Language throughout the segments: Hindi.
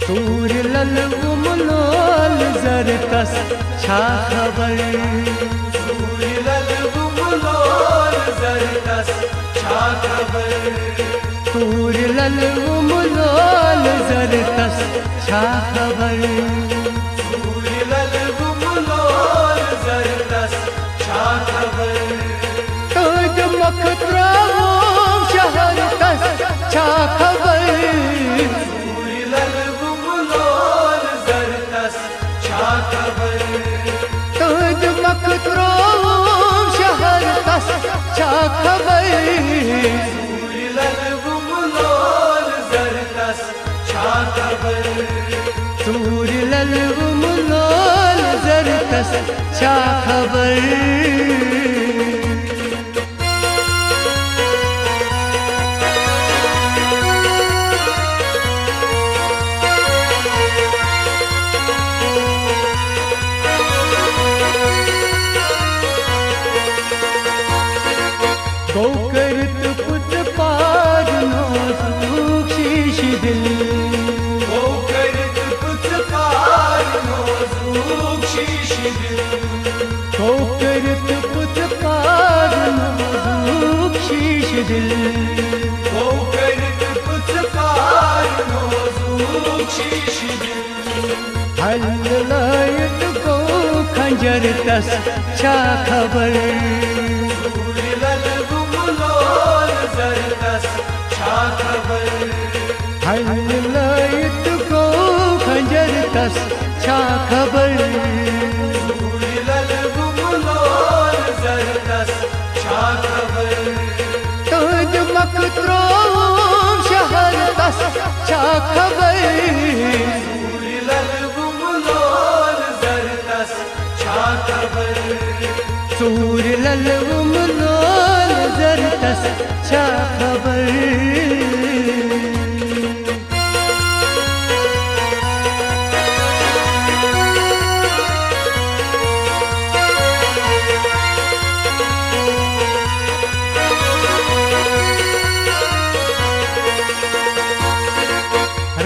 सूर लल गुमलोल जरकस छा खबर। सूर लल गुमलोल जरकस छा खबर। सूर लल गुमलोल जरकस छा खबर। सूर लल गुमलोल जरकस छा खबर। तुझ मुख त्रावो शहर कस छा खबर। तुझ मकरो शहर कस छा खबर। सूर लल गुमलोल जरकस छा खबर। सूर लल गुमलोल जरकस छा खबर। गोकरत पुत पार नो सूक्षीश दिल। गोकरत पुत पार नो सूक्षीश दिल। गोकरत पुत पार नो सूक्षीश दिल। गोकरत पुत पार नो सूक्षीश दिल। हल लायत को खंजर तस छा खबर। हल लायत को खंजर तस छा खबर। सूर लल गुमलोल जरकस छा खबर। तुझ मकरो शहर तस छा खबर। सूर लल गुमलोल जरकस छा खबर। सूर लल गुमलोल जरकस छा खबर।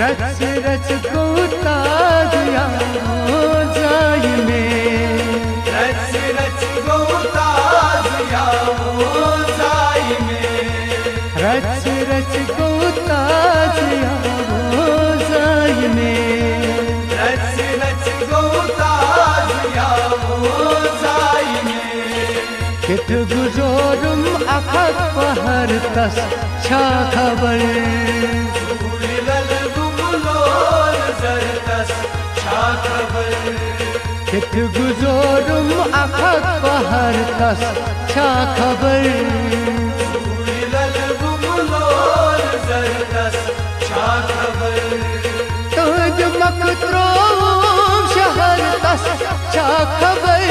रच रच को ताजिया हो जाय में। रच रच को ताजिया हो जाय में। रच रच को ताजिया हो जाय में। रच रच को ताजिया हो जाय में। कित गुजोरुम अखक पहर तस छा खबर। कित गुजोरुम अखक पहर तस छा खबर। सूर लल गुमलोल जरकस छा खबर। तुझ मकरो शहर तस छा खबर।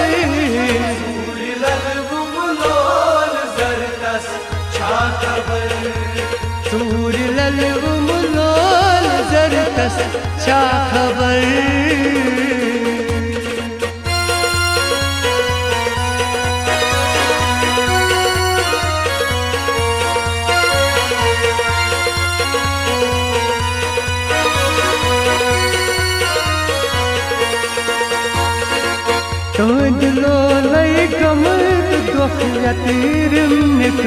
सूर लल गुमलोल जरकस छा खबर। सूर लल गुमलोल जरकस छा खबर। तुझ लो लय कमर दुख यतीरम निक।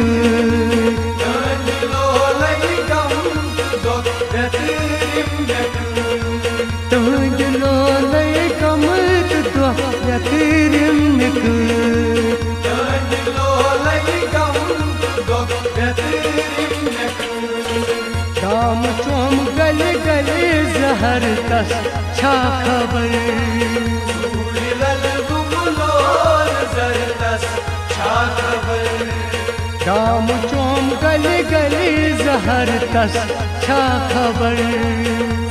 तुझ लो लय कमर दुख यतीरम निक। तुझ लो लय कमर दुख यतीरम निक। तुझ लो लय कमर दुख यतीरम निक। दाम चोम गल गल जहर तस छा खबर। दाम चोम गल गल जहर तस छा खबर।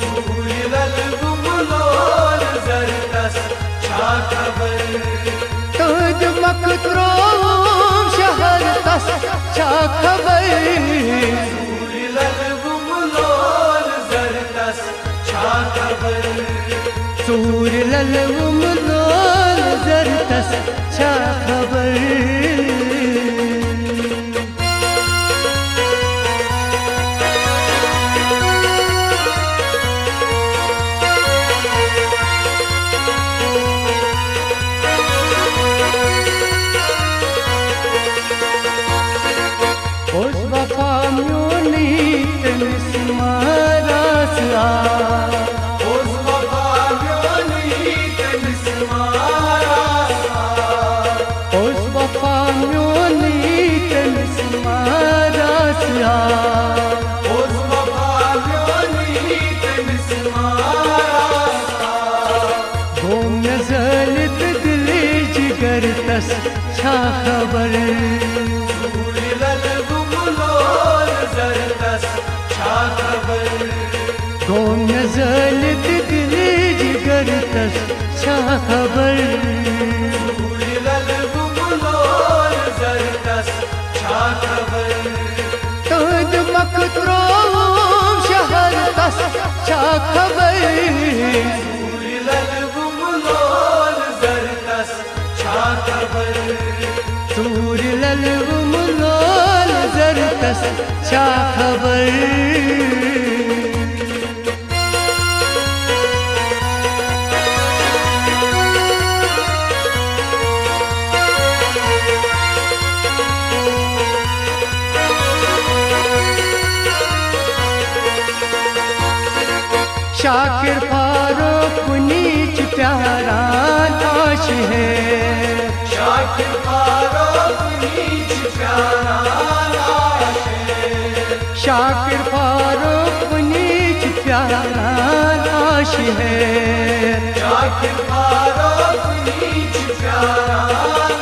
सूर लल गुमलोल जरकस छा खबर। तुझ मकरो शहर तस छा खबर। सूर लल गुमलोल जरकस छा खबर। सूर लल गुमलोल जरकस छा खबर। छा खबर सूरी लल गुमलोल जरदस छा खबर गोम नजलित दिल जिगर तस छा खबर सूरी लल गुमलोल जरदस छा खबर तोद मकतरोम शहर तस छा खबर सूरी लल गुमलोल जरदस छा खबर सूर लल गुमलोल जरदस छा खबर शाकिर फारूक नीच प्यारा नाश है शाकिर फारूक नीच प्यारा नाश है शाकिर फारूक नीच प्यारा नाश है शाकिर फारूक नीच प्यारा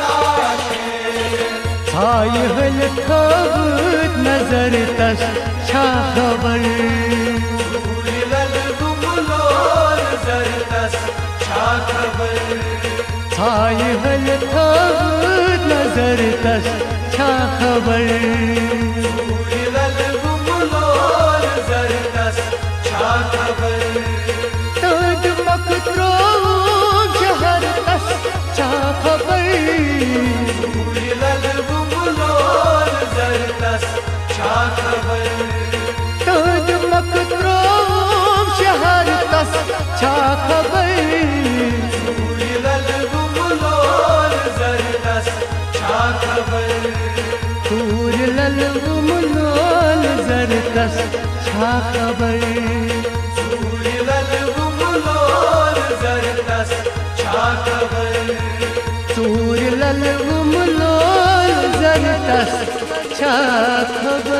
नाश है हाय हल खबत नजर तस छा खबर सूरी लल गुमलोल जरदस छा खबर हाय हल खबत नजर तस छा खबर सूरी लल गुमलोल जरदस छा खबर तोद मकतरोम शहर तस छा खबर सूरी लल गुमलोल जरदस छा खबर तोद मकतरोम शहर तस छा खबर सूरी लल गुमलोल जरदस छा खबर सूर लल गुमलोल जरदस छा खबर सूरी लल गुमलोल जरदस छा खबर सूर लल गुमलोल जरदस छा खबर